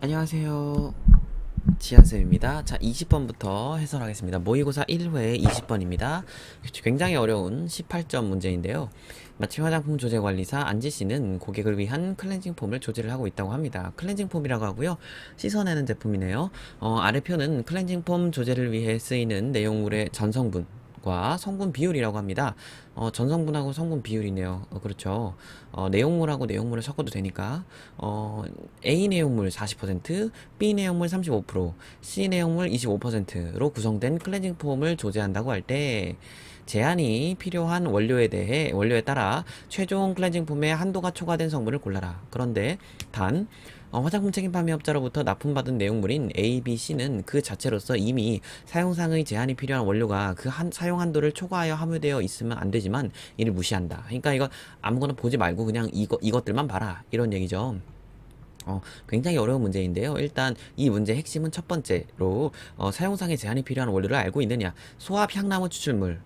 안녕하세요. 지한쌤입니다. 자, 20번부터 해설하겠습니다. 모의고사 1회 20번입니다. 굉장히 어려운 18점 문제인데요. 마침 화장품 조제관리사 안지씨는 고객을 위한 클렌징 폼을 조제를 하고 있다고 합니다. 클렌징 폼이라고 하고요. 씻어내는 제품이네요. 아래 표는 클렌징 폼 조제를 위해 쓰이는 내용물의 전성분 과 성분 비율이라고 합니다. 전성분하고 성분 비율이네요. 그렇죠. 내용물하고 내용물을 섞어도 되니까, A 내용물 40%, B 내용물 35%, C 내용물 25%로 구성된 클렌징 폼을 조제한다고 할 때, 제한이 필요한 원료에 따라 최종 클렌징 폼의 한도가 초과된 성분을 골라라. 그런데, 단, 화장품 책임 판매업자로부터 납품받은 내용물인 A, B, C는 그 자체로서 이미 사용상의 제한이 필요한 원료가 그 사용 한도를 초과하여 함유되어 있으면 안 되지만 이를 무시한다. 그러니까 이거 아무거나 보지 말고 그냥 이것들만 봐라. 이런 얘기죠. 굉장히 어려운 문제인데요. 일단 이 문제의 핵심은 첫 번째로 사용상의 제한이 필요한 원료를 알고 있느냐. 소합 향나무 추출물.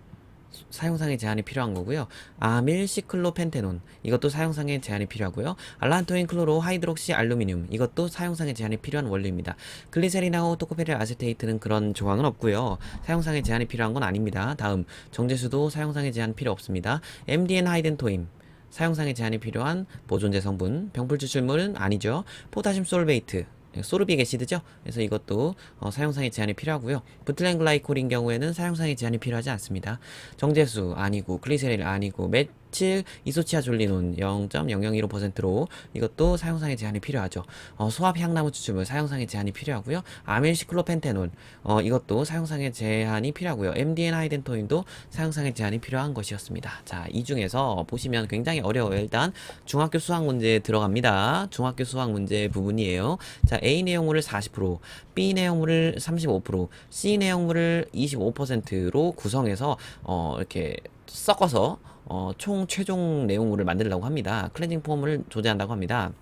사용상의 제한이 필요한 거고요. 아밀 시클로펜테논 이것도 사용상의 제한이 필요하고요. 알란토인 클로로 하이드록시 알루미늄 이것도 사용상의 제한이 필요한 원료입니다. 글리세린하고 토코페릴 아세테이트는 그런 조항은 없고요. 사용상의 제한이 필요한 건 아닙니다. 다음 정제수도 사용상의 제한 필요 없습니다. MDN 하이덴토임 사용상의 제한이 필요한 보존제 성분. 병풀 추출물은 아니죠. 포타슘 솔베이트 소르빅 애시드죠. 그래서 이것도 사용상의 제한이 필요하고요. 부틀렌글라이콜인 경우에는 사용상의 제한이 필요하지 않습니다. 정제수 아니고 글리세릴 아니고 메칠 이소치아졸리논 0.0015%로 이것도 사용상의 제한이 필요하죠. 소합 향나무 추출물 사용상의 제한이 필요하고요. 아밀시클로펜테놀 이것도 사용상의 제한이 필요하고요. MDN 하이덴토인도 사용상의 제한이 필요한 것이었습니다. 자, 이 중에서 보시면 굉장히 어려워요. 일단 중학교 수학 문제 들어갑니다. 중학교 수학 문제 부분이에요. 자, A 내용물을 40%, B 내용물을 35%, C 내용물을 25%로 구성해서 이렇게 섞어서 총 최종 내용물을 만들려고 합니다. 클렌징 폼을 조제한다고 합니다.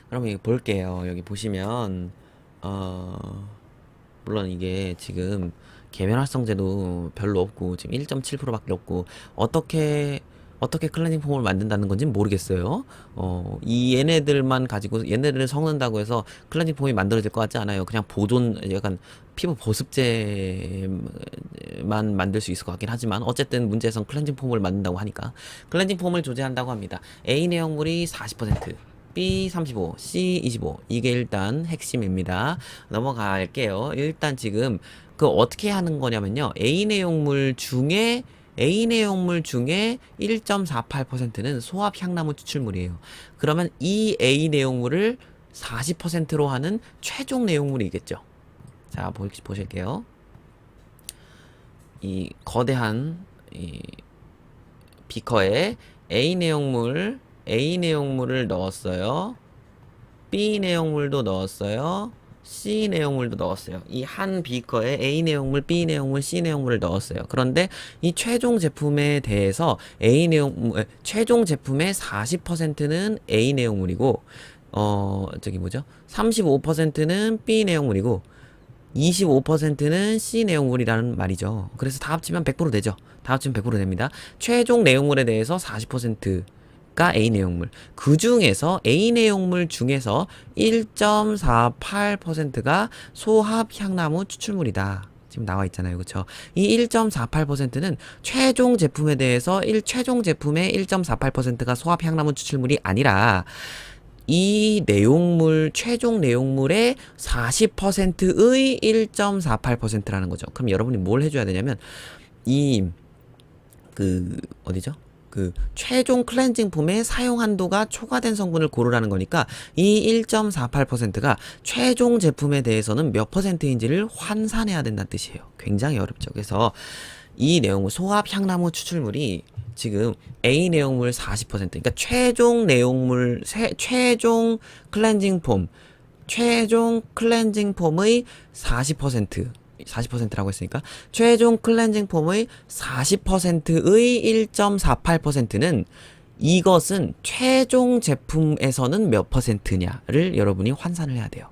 그럼 여기 볼게요. 여기 보시면 물론 이게 지금 계면활성제도 별로 없고 지금 1.7%밖에 없고 어떻게 클렌징 폼을 만든다는 건지 모르겠어요. 이 얘네들만 가지고 얘네들을 섞는다고 해서 클렌징 폼이 만들어질 것 같지 않아요. 그냥 보존 약간 피부 보습제만 만들 수 있을 것 같긴 하지만 어쨌든 문제에선 클렌징 폼을 만든다고 하니까 클렌징 폼을 조제한다고 합니다. A 내용물이 40%, B 35, C 25 이게 일단 핵심입니다. 넘어갈게요. 일단 지금 그 어떻게 하는 거냐면요. A 내용물 중에 1.48%는 소합 향나무 추출물이에요. 그러면 이 A 내용물을 40%로 하는 최종 내용물이겠죠. 자, 보실게요. 이 거대한 이 비커에 A 내용물을 넣었어요. B 내용물도 넣었어요. C 내용물도 넣었어요. 이 한 비커에 A 내용물, B 내용물, C 내용물을 넣었어요. 그런데 이 최종 제품에 대해서 최종 제품의 40%는 A 내용물이고, 저기 뭐죠? 35%는 B 내용물이고, 25%는 C 내용물이라는 말이죠. 그래서 다 합치면 100% 되죠. 다 합치면 100% 됩니다. 최종 내용물에 대해서 40%가 A 내용물. 그 중에서 A 내용물 중에서 1.48%가 소합 향나무 추출물이다. 지금 나와 있잖아요. 그쵸? 이 1.48%는 최종 제품에 대해서 최종 제품의 1.48%가 소합 향나무 추출물이 아니라 이 내용물, 최종 내용물의 40%의 1.48%라는 거죠. 그럼 여러분이 뭘 해줘야 되냐면, 어디죠? 최종 클렌징 폼의 사용 한도가 초과된 성분을 고르라는 거니까, 이 1.48%가 최종 제품에 대해서는 몇 퍼센트인지를 환산해야 된다는 뜻이에요. 굉장히 어렵죠. 그래서 이 내용물, 소합 향나무 추출물이 지금 A 내용물 40%, 그러니까 최종 내용물, 최종 클렌징 폼의 40%라고 했으니까, 최종 클렌징 폼의 40%의 1.48%는 이것은 최종 제품에서는 몇 퍼센트냐를 여러분이 환산을 해야 돼요.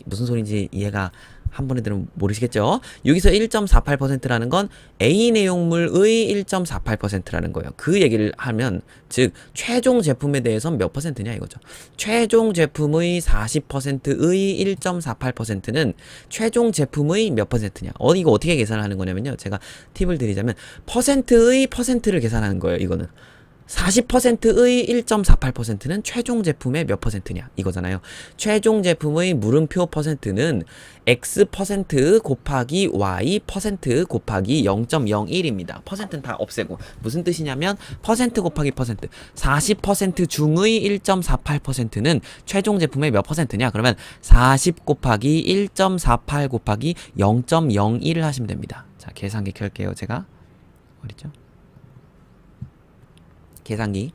무슨 소리인지 이해가 한 번에 들으면 모르시겠죠? 여기서 1.48%라는 건 A 내용물의 1.48%라는 거예요. 그 얘기를 하면 즉 최종 제품에 대해서 몇 퍼센트냐 이거죠. 최종 제품의 40%의 1.48%는 최종 제품의 몇 퍼센트냐. 이거 어떻게 계산을 하는 거냐면요. 제가 팁을 드리자면 퍼센트의 퍼센트를 계산하는 거예요. 이거는 40%의 1.48%는 최종 제품의 몇 퍼센트냐 이거잖아요. 최종 제품의 물음표 퍼센트는 X 퍼센트 곱하기 Y 퍼센트 곱하기 0.01입니다. 퍼센트는 다 없애고 무슨 뜻이냐면 퍼센트 곱하기 퍼센트 40% 중의 1.48%는 최종 제품의 몇 퍼센트냐 그러면 40 곱하기 1.48 곱하기 0.01을 하시면 됩니다. 자 계산기 켤게요. 제가 어딨죠? 계산기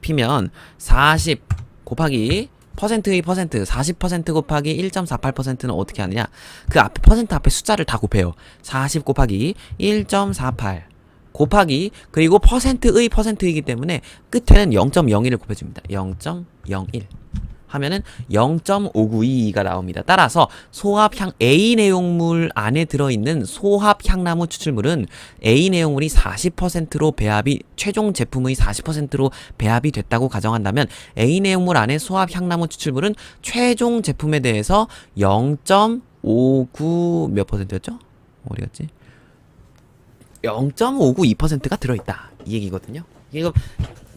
피면 40 곱하기 퍼센트의 퍼센트 40% 곱하기 1.48%는 어떻게 하느냐 그 앞에 퍼센트 앞에 숫자를 다 곱해요. 40 곱하기 1.48 곱하기 그리고 퍼센트의 퍼센트이기 때문에 끝에는 0.01을 곱해줍니다. 0.01 하면은 0.592가 나옵니다. 따라서 소합향 A 내용물 안에 들어있는 소합향나무 추출물은 A 내용물이 40%로 배합이 최종 제품의 40%로 배합이 됐다고 가정한다면 A 내용물 안에 소합향나무 추출물은 최종 제품에 대해서 0.59 몇 퍼센트였죠? 어디 갔지? 0.592%가 들어있다 이 얘기거든요. 이거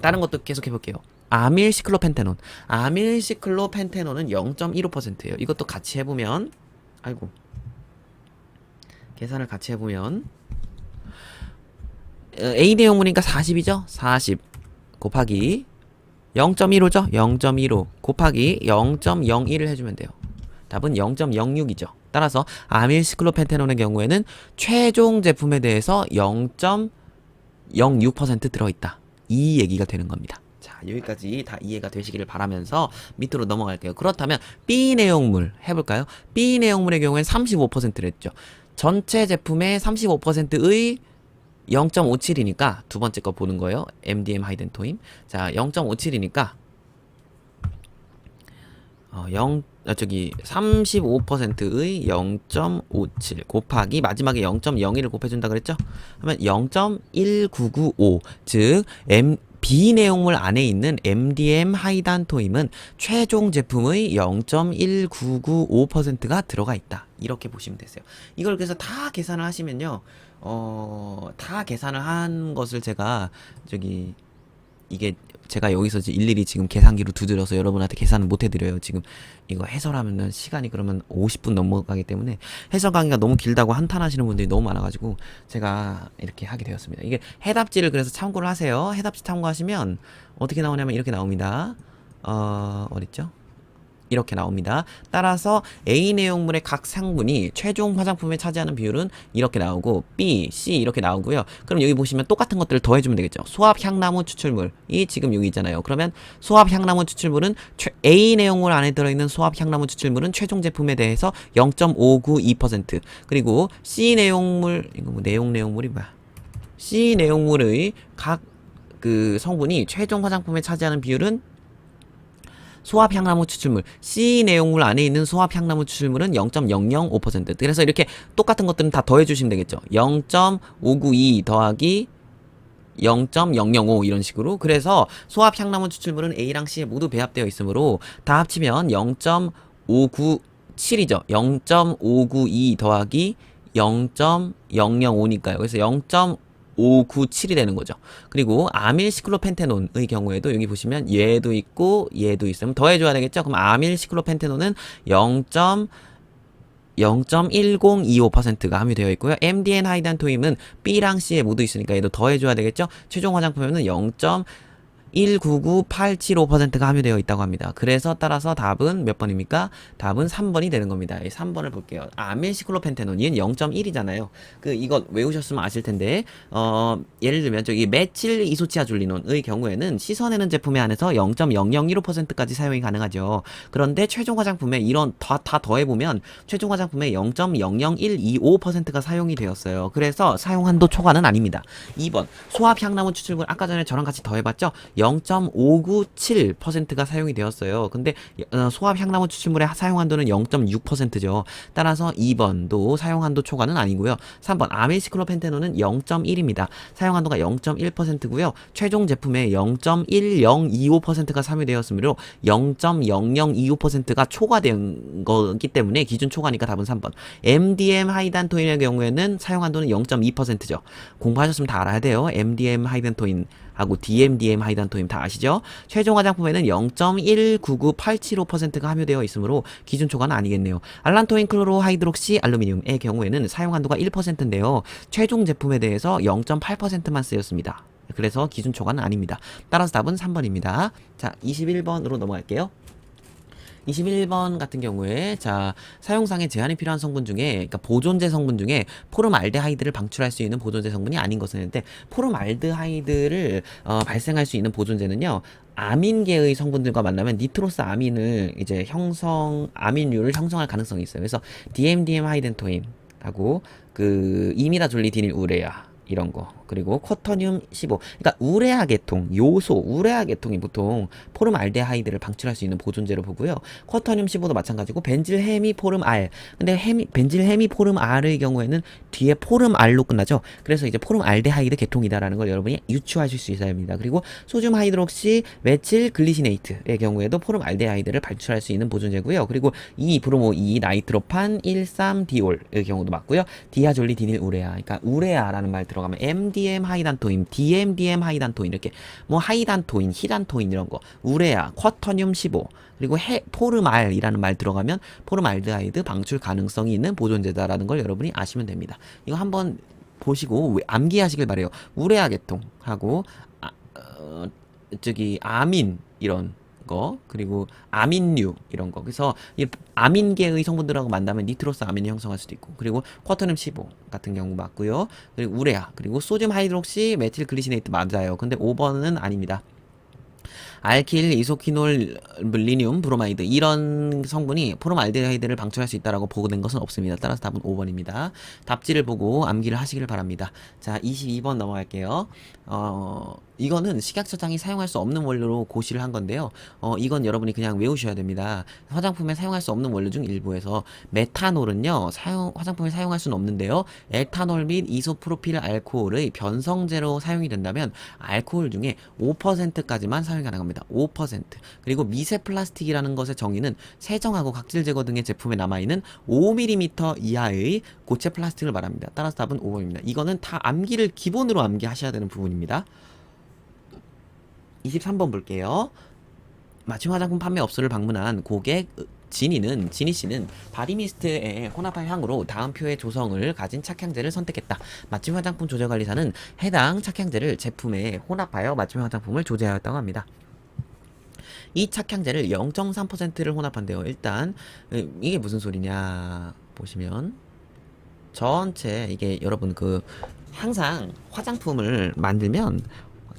다른 것도 계속 해볼게요. 아밀시클로펜테논은 0.15%예요. 이것도 같이 해보면 계산을 같이 해보면 A 내용물이니까 40이죠? 40 곱하기 0.15죠? 0.15 곱하기 0.01을 해주면 돼요. 답은 0.06이죠. 따라서 아밀시클로펜테논의 경우에는 최종 제품에 대해서 0.06% 들어있다. 이 얘기가 되는 겁니다. 자, 여기까지 다 이해가 되시기를 바라면서 밑으로 넘어갈게요. 그렇다면 B 내용물 해볼까요? B 내용물의 경우엔 35%를 했죠. 전체 제품의 35%의 0.57이니까 두 번째 거 보는 거예요. MDM 하이덴토임. 자, 0.57이니까 35%의 0.57 곱하기 마지막에 0.01을 곱해준다 그랬죠? 그러면 0.1995 즉 B 내용물 안에 있는 MDM 하이단토임은 최종 제품의 0.1995%가 들어가 있다. 이렇게 보시면 되세요. 이걸 그래서 다 계산을 하시면요. 다 계산을 한 것을 제가 이게 제가 여기서 일일이 지금 계산기로 두드려서 여러분한테 계산을 못 해드려요. 지금 이거 해설하면은 시간이 그러면 50분 넘어가기 때문에 해설 강의가 너무 길다고 한탄하시는 분들이 너무 많아가지고 제가 이렇게 하게 되었습니다. 이게 해답지를 그래서 참고를 하세요. 해답지 참고하시면 어떻게 나오냐면 이렇게 나옵니다. 어딨죠? 이렇게 나옵니다. 따라서 A 내용물의 각 상분이 최종 화장품에 차지하는 비율은 이렇게 나오고 B, C 이렇게 나오고요. 그럼 여기 보시면 똑같은 것들을 더해주면 되겠죠. 소합향나무 추출물이 지금 여기 있잖아요. 그러면 소합향나무 추출물은 A 내용물 안에 들어있는 소합향나무 추출물은 최종 제품에 대해서 0.592% 그리고 C 내용물 이거 뭐 내용물이 뭐야? C 내용물의 각 그 성분이 최종 화장품에 차지하는 비율은 소합향나무 추출물 C 내용물 안에 있는 소합향나무 추출물은 0.005% 그래서 이렇게 똑같은 것들은 다 더해주시면 되겠죠. 0.592 더하기 0.005 이런 식으로. 그래서 소합향나무 추출물은 A랑 C에 모두 배합되어 있으므로 다 합치면 0.597이죠 0.592 더하기 0.005니까요 그래서 0.597이 되는 거죠. 그리고 아밀시클로펜테논의 경우에도 여기 보시면 얘도 있고 얘도 있으면 더해줘야 되겠죠. 그럼 아밀시클로펜테논은 0.1025%가 함유되어 있고요. MDN 하이단토임은 B랑 C에 모두 있으니까 얘도 더해줘야 되겠죠. 최종 화장품에는 1999875%가 함유되어 있다고 합니다. 그래서 따라서 답은 몇 번입니까? 답은 3번이 되는 겁니다. 이 3번을 볼게요. 아밀시클로펜테논 얘는 0.1이잖아요. 이거 외우셨으면 아실 텐데 예를 들면 저기 메칠 이소치아줄리논의 경우에는 씻어내는 제품에 한해서 0.0015%까지 사용이 가능하죠. 그런데 최종 화장품에 이런 다 더해보면 최종 화장품에 0.00125%가 사용이 되었어요. 그래서 사용 한도 초과는 아닙니다. 2번 소합향나무 추출물 아까 전에 저랑 같이 더해봤죠? 0.597%가 사용이 되었어요. 근데 소합 향나무 추출물의 사용 한도는 0.6%죠. 따라서 2번도 사용 한도 초과는 아니고요. 3번 아밀시클로펜테놀은 0.1입니다. 사용 한도가 0.1%고요. 최종 제품에 0.1025%가 함유되었으므로 0.0025%가 초과된 거기 때문에 기준 초과니까 답은 3번. MDM 하이단토인의 경우에는 사용 한도는 0.2%죠. 공부하셨으면 다 알아야 돼요. MDM 하이단토인 하고 DMDM 하이단토인 다 아시죠? 최종 화장품에는 0.1998775%가 함유되어 있으므로 기준 초과는 아니겠네요. 알란토인 클로로 하이드록시 알루미늄의 경우에는 사용 한도가 1%인데요. 최종 제품에 대해서 0.8%만 쓰였습니다. 그래서 기준 초과는 아닙니다. 따라서 답은 3번입니다. 자, 21번으로 넘어갈게요. 21번 같은 경우에 자 사용상에 제한이 필요한 성분 중에 그러니까 보존제 성분 중에 포름알데하이드를 방출할 수 있는 보존제 성분이 아닌 것은 있는데 포름알데하이드를 발생할 수 있는 보존제는요. 아민계의 성분들과 만나면 니트로스 아민을 이제 아민류를 형성할 가능성이 있어요. 그래서 DMDM 하이덴토인하고 그 이미다졸리 디닐 우레아 이런 거 그리고 쿼터늄 15 그러니까 우레아 계통 요소 우레아 계통이 보통 포름알데하이드를 방출할 수 있는 보존제로 보고요. 쿼터늄 15도 마찬가지고 벤질헤미 포름알 근데 벤질헤미 포름알의 경우에는 뒤에 포름알로 끝나죠. 그래서 이제 포름알데하이드 계통이다라는 걸 여러분이 유추하실 수 있어야 합니다. 그리고 소듐 하이드록시 메칠 글리시네이트의 경우에도 포름알데하이드를 방출할 수 있는 보존제고요. 그리고 2브로모 2 나이트로판 13디올의 경우도 맞고요. 디아졸리 디닐 우레아 그러니까 우레아라는 말 들어가면 MDM 하이단토인, DMDM 하이단토인 이렇게 뭐 하이단토인, 히단토인 이런 거, 우레아, 쿼터늄 15 그리고 포름알이라는 말 들어가면 포름알데하이드 방출 가능성이 있는 보존제다라는 걸 여러분이 아시면 됩니다. 이거 한번 보시고 암기하시길 바래요. 우레아 계통하고 아민 이런 거 그리고 아민류 이런 거 그래서 이 아민계의 성분들하고 만나면 니트로스 아민이 형성할 수도 있고 그리고 쿼터늄 15 같은 경우 맞고요. 그리고 우레아 그리고 소듐 하이드록시 메틸 글리시네이트 맞아요. 근데 5번은 아닙니다. 알킬, 이소키놀, 리늄, 브로마이드 이런 성분이 포름알데하이드를 방출할 수 있다라고 보고된 것은 없습니다. 따라서 답은 5번입니다. 답지를 보고 암기를 하시길 바랍니다. 자, 22번 넘어갈게요. 이거는 식약처장이 사용할 수 없는 원료로 고시를 한 건데요. 이건 여러분이 그냥 외우셔야 됩니다. 화장품에 사용할 수 없는 원료 중 일부에서 메탄올은요, 화장품에 사용할 수는 없는데요. 에탄올 및 이소프로필 알코올의 변성제로 사용이 된다면 알코올 중에 5%까지만 사용이 가능합니다. 5%. 그리고 미세 플라스틱이라는 것의 정의는 세정하고 각질 제거 등의 제품에 남아있는 5mm 이하의 고체 플라스틱을 말합니다. 따라서 답은 5번입니다. 이거는 다 암기를 기본으로 암기하셔야 되는 부분입니다. 23번 볼게요. 맞춤 화장품 판매 업소를 방문한 고객 지니 씨는 바디미스트의 혼합할 향으로 다음 표의 조성을 가진 착향제를 선택했다. 맞춤 화장품 조제관리사는 해당 착향제를 제품에 혼합하여 맞춤 화장품을 조제하였다고 합니다. 이 착향제를 0.3%를 혼합한대요. 일단 이게 무슨 소리냐 보시면 전체 이게 여러분 항상 화장품을 만들면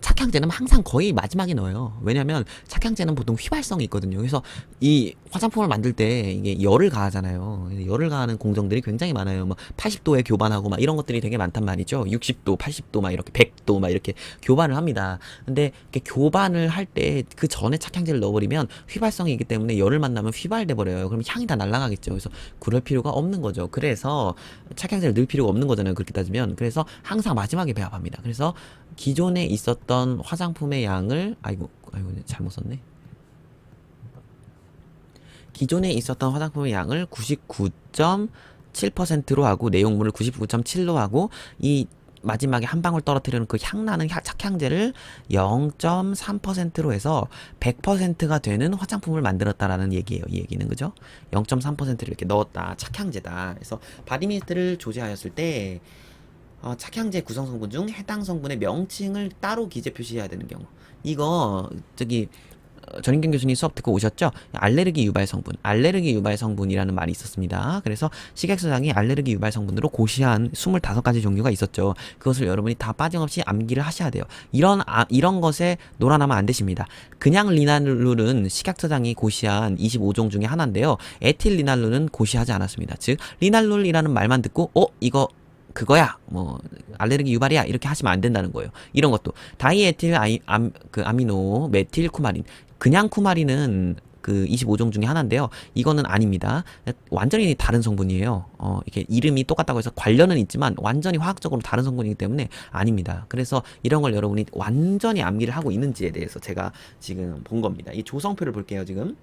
착향제는 항상 거의 마지막에 넣어요. 왜냐면 착향제는 보통 휘발성이 있거든요. 그래서 이 화장품을 만들 때 이게 열을 가하잖아요. 열을 가하는 공정들이 굉장히 많아요. 뭐 80도에 교반하고 막 이런 것들이 되게 많단 말이죠. 60도, 80도 막 이렇게 100도 막 이렇게 교반을 합니다. 근데 이렇게 교반을 할 때 그 전에 착향제를 넣어버리면 휘발성이 있기 때문에 열을 만나면 휘발돼 버려요. 그럼 향이 다 날아가겠죠. 그래서 그럴 필요가 없는 거죠. 그래서 착향제를 넣을 필요가 없는 거잖아요. 그렇게 따지면. 그래서 항상 마지막에 배합합니다. 그래서 기존에 있었던 화장품의 양을 아이고 잘못 썼네. 기존에 있었던 화장품의 양을 99.7%로 하고 내용물을 99.7로 하고 이 마지막에 한 방울 떨어뜨리는 그 향나는 착향제를 0.3%로 해서 100%가 되는 화장품을 만들었다라는 얘기예요. 이 얘기는 그죠? 0.3%를 이렇게 넣었다. 착향제다. 그래서 바디미스트를 조제하였을 때 착향제 구성 성분 중 해당 성분의 명칭을 따로 기재 표시해야 되는 경우. 이거 전인경 교수님 수업 듣고 오셨죠? 알레르기 유발 성분이라는 말이 있었습니다. 그래서 식약처장이 알레르기 유발 성분으로 고시한 25가지 종류가 있었죠. 그것을 여러분이 다 빠짐없이 암기를 하셔야 돼요. 이런 것에 놀아나면 안 되십니다. 그냥 리날룰은 식약처장이 고시한 25종 중에 하나인데요. 에틸리날룰은 고시하지 않았습니다. 즉 리날룰이라는 말만 듣고 이거 그거야 뭐 알레르기 유발이야 이렇게 하시면 안 된다는 거예요. 이런 것도 다이에틸 아미노 메틸 쿠마린, 그냥 쿠마린은 그 25종 중에 하나인데요. 이거는 아닙니다. 완전히 다른 성분이에요. 이렇게 이름이 똑같다고 해서 관련은 있지만 완전히 화학적으로 다른 성분이기 때문에 아닙니다. 그래서 이런 걸 여러분이 완전히 암기를 하고 있는지에 대해서 제가 지금 본 겁니다. 이 조성표를 볼게요. 지금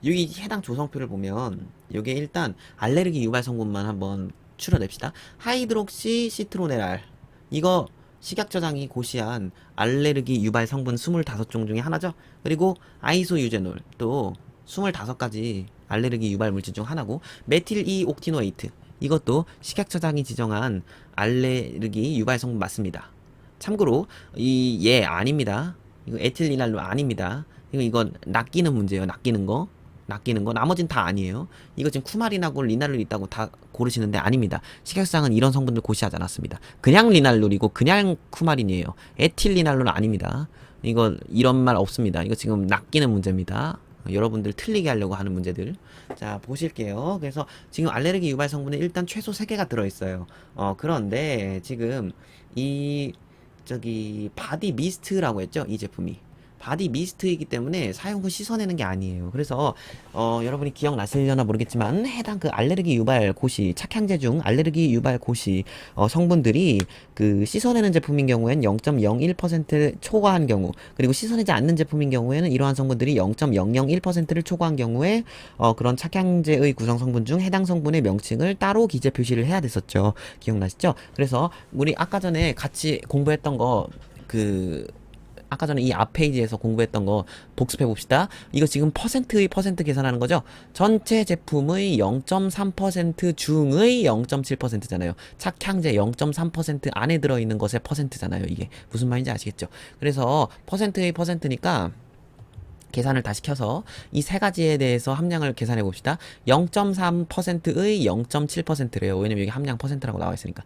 여기 해당 조성표를 보면 이게 일단 알레르기 유발 성분만 한번 추려냅시다. 하이드록시 시트로네랄, 이거 식약처장이 고시한 알레르기 유발 성분 25종 중에 하나죠. 그리고 아이소유제놀 또 25가지 알레르기 유발 물질 중 하나고, 메틸 이 옥티노에이트 이것도 식약처장이 지정한 알레르기 유발 성분 맞습니다. 참고로 아닙니다. 이거 에틸리날로 아닙니다. 이건 낚이는 문제예요. 낚이는 거. 나머진 다 아니에요. 이거 지금 쿠마린하고 리날룰 있다고 다 고르시는데 아닙니다. 식약처장은 이런 성분들 고시하지 않았습니다. 그냥 리날룰이고 그냥 쿠마린이에요. 에틸리날룰은 아닙니다. 이거 이런 말 없습니다. 이거 지금 낚이는 문제입니다. 여러분들 틀리게 하려고 하는 문제들. 자, 보실게요. 그래서 지금 알레르기 유발 성분에 일단 최소 3개가 들어있어요. 그런데 지금 바디 미스트라고 했죠? 이 제품이. 바디 미스트이기 때문에 사용 후 씻어내는 게 아니에요. 그래서 여러분이 기억나시려나 모르겠지만 해당 그 알레르기 유발 고시, 착향제 중 알레르기 유발 고시 성분들이 그 씻어내는 제품인 경우에는 0.01% 초과한 경우, 그리고 씻어내지 않는 제품인 경우에는 이러한 성분들이 0.001%를 초과한 경우에 그런 착향제의 구성 성분 중 해당 성분의 명칭을 따로 기재 표시를 해야 됐었죠. 기억나시죠? 그래서 우리 아까 전에 같이 공부했던 거 아까 전에 이 앞 페이지에서 공부했던 거 복습해 봅시다. 이거 지금 퍼센트의 퍼센트 계산하는 거죠? 전체 제품의 0.3% 중의 0.7%잖아요. 착향제 0.3% 안에 들어있는 것의 퍼센트잖아요. 이게 무슨 말인지 아시겠죠? 그래서 퍼센트의 퍼센트니까 계산을 다 시켜서 이 세 가지에 대해서 함량을 계산해 봅시다. 0.3%의 0.7%래요. 왜냐면 여기 함량 퍼센트라고 나와 있으니까.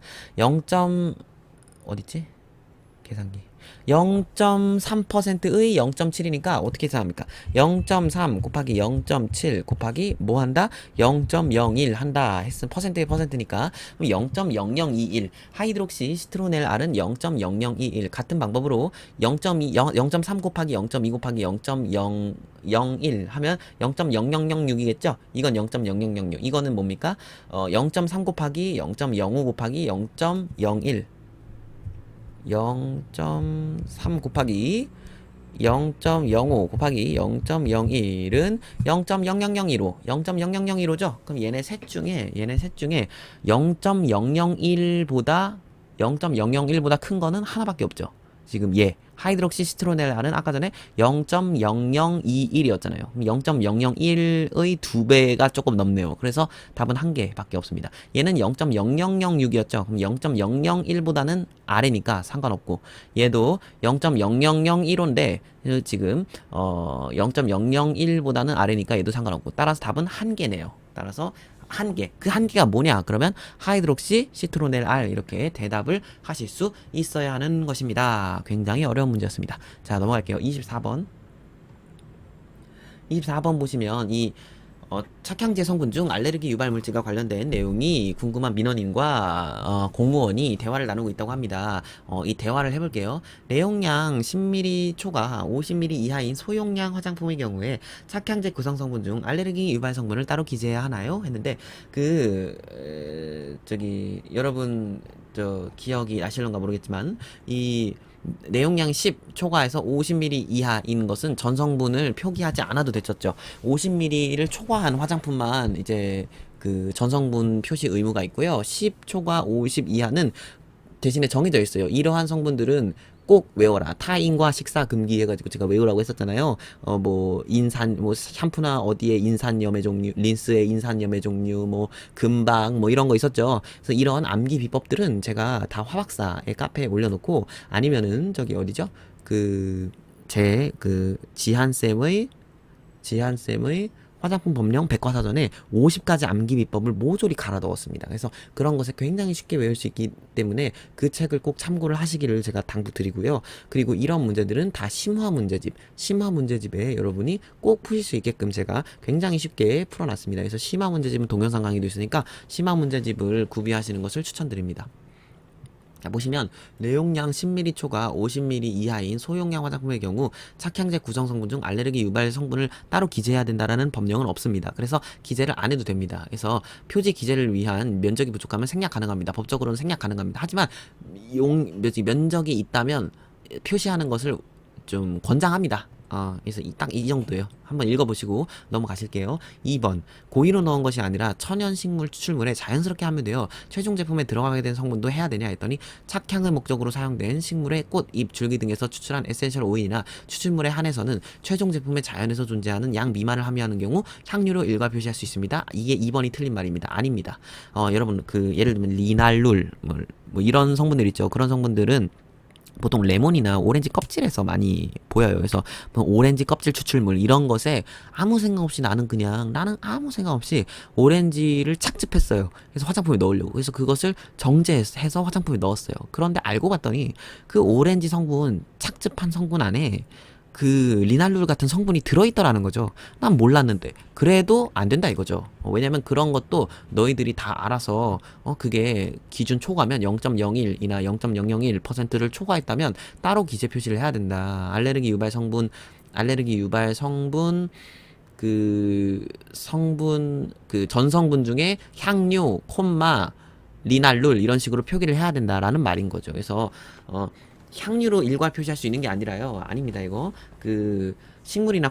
어딨지? 계산기. 0.3%의 0.7이니까 어떻게 계산합니까? 0.3 곱하기 0.7 곱하기 뭐 한다? 0.01 한다 했으면 퍼센트의 퍼센트니까 0.0021. 하이드록시 시트로넬 R은 0.0021. 같은 방법으로 0.3 곱하기 0.2 곱하기 0.001 하면 0.0006이겠죠? 이건 0.0006. 이거는 뭡니까? 0.3 곱하기 0.05 곱하기 0.01. 0.3 곱하기 0.05 곱하기 0.01은 0.0001호, 0.0001호죠? 그럼 얘네 셋 중에 0.001보다 큰 거는 하나밖에 없죠. 지금 하이드록시 시트로넬알은 아까 전에 0.0021이었잖아요. 0.001의 2배가 조금 넘네요. 그래서 답은 한 개밖에 없습니다. 얘는 0.0006이었죠. 그럼 0.001보다는 아래니까 상관없고, 얘도 0.0001호인데 지금 0.001보다는 아래니까 얘도 상관없고, 따라서 답은 한 개네요. 따라서 한 개. 그 한 개가 뭐냐? 그러면 하이드록시 시트로넬 R, 이렇게 대답을 하실 수 있어야 하는 것입니다. 굉장히 어려운 문제였습니다. 자, 넘어갈게요. 24번. 24번 보시면 착향제 성분 중 알레르기 유발 물질과 관련된 내용이 궁금한 민원인과 공무원이 대화를 나누고 있다고 합니다. 이 대화를 해볼게요. 내용량 10ml 초과 50ml 이하인 소용량 화장품의 경우에 착향제 구성 성분 중 알레르기 유발 성분을 따로 기재해야 하나요? 했는데 여러분 기억이 나실런가 모르겠지만 이 내용량 10 초과해서 50ml 이하인 것은 전성분을 표기하지 않아도 됐었죠. 50ml를 초과한 화장품만 이제 그 전성분 표시 의무가 있고요. 10 초과 50 이하는 대신에 정해져 있어요. 이러한 성분들은 꼭 외워라. 타인과 식사 금기 해가지고 제가 외우라고 했었잖아요. 샴푸나 어디에 인산염의 종류, 린스의 인산염의 종류, 금방, 이런 거 있었죠. 그래서 이런 암기 비법들은 제가 다 화박사의 카페에 올려놓고, 아니면은, 어디죠? 지한쌤의 화장품 법령 백과사전에 50가지 암기 비법을 모조리 갈아 넣었습니다. 그래서 그런 것을 굉장히 쉽게 외울 수 있기 때문에 그 책을 꼭 참고를 하시기를 제가 당부드리고요. 그리고 이런 문제들은 다 심화 문제집에 여러분이 꼭 푸실 수 있게끔 제가 굉장히 쉽게 풀어놨습니다. 그래서 심화 문제집은 동영상 강의도 있으니까 심화 문제집을 구비하시는 것을 추천드립니다. 자, 보시면 내용량 10ml 초과 50ml 이하인 소용량 화장품의 경우 착향제 구성 성분 중 알레르기 유발 성분을 따로 기재해야 된다라는 법령은 없습니다. 그래서 기재를 안 해도 됩니다. 그래서 표지 기재를 위한 면적이 부족하면 생략 가능합니다. 법적으로는 생략 가능합니다. 하지만 면적이 있다면 표시하는 것을 좀 권장합니다. 그래서 딱 이 정도예요. 한번 읽어보시고 넘어가실게요. 2번. 고의로 넣은 것이 아니라 천연식물 추출물에 자연스럽게 함유되어 최종 제품에 들어가게 된 성분도 해야 되냐 했더니 착향의 목적으로 사용된 식물의 꽃, 잎, 줄기 등에서 추출한 에센셜 오일이나 추출물에 한해서는 최종 제품의 자연에서 존재하는 양 미만을 함유하는 경우 향유로 일괄 표시할 수 있습니다. 이게 2번이 틀린 말입니다. 아닙니다. 여러분 예를 들면 리날룰 뭐 이런 성분들 있죠. 그런 성분들은 보통 레몬이나 오렌지 껍질에서 많이 보여요. 그래서 뭐 오렌지 껍질 추출물 이런 것에 아무 생각 없이 나는 아무 생각 없이 오렌지를 착즙했어요. 그래서 화장품에 넣으려고. 그래서 그것을 정제해서 화장품에 넣었어요. 그런데 알고 봤더니 그 오렌지 성분 착즙한 성분 안에 그 리날룰 같은 성분이 들어있더라는 거죠. 난 몰랐는데 그래도 안 된다 이거죠. 왜냐면 그런 것도 너희들이 다 알아서 그게 기준 초과면 0.01이나 0.001%를 초과했다면 따로 기재 표시를 해야 된다. 알레르기 유발 성분 전 성분 중에 향료, 콤마, 리날룰 이런 식으로 표기를 해야 된다라는 말인 거죠. 그래서 향유로 일괄 표시할 수 있는 게 아니라요. 아닙니다, 이거. 식물의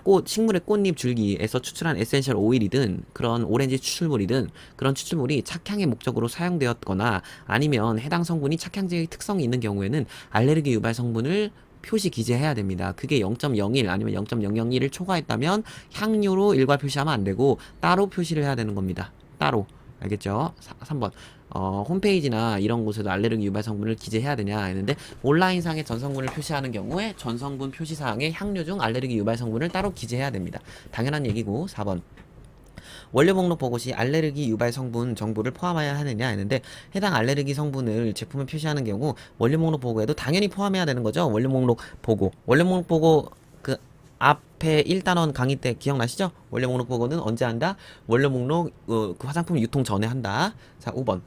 꽃잎 줄기에서 추출한 에센셜 오일이든, 그런 오렌지 추출물이든, 그런 추출물이 착향의 목적으로 사용되었거나, 아니면 해당 성분이 착향제의 특성이 있는 경우에는 알레르기 유발 성분을 표시 기재해야 됩니다. 그게 0.01 아니면 0.001을 초과했다면 향유로 일괄 표시하면 안 되고, 따로 표시를 해야 되는 겁니다. 따로. 알겠죠? 3번. 홈페이지나 이런 곳에도 알레르기 유발 성분을 기재해야 되냐 했는데 온라인상의 전성분을 표시하는 경우에 전성분 표시사항에 향료 중 알레르기 유발 성분을 따로 기재해야 됩니다. 당연한 얘기고. 4번. 원료 목록 보고 시 알레르기 유발 성분 정보를 포함해야 하느냐 했는데 해당 알레르기 성분을 제품에 표시하는 경우 원료 목록 보고에도 당연히 포함해야 되는 거죠. 원료 목록 보고 그 앞에 1단원 강의 때 기억나시죠? 원료 목록 보고는 언제 한다? 원료 목록 그 화장품 유통 전에 한다. 자, 5번.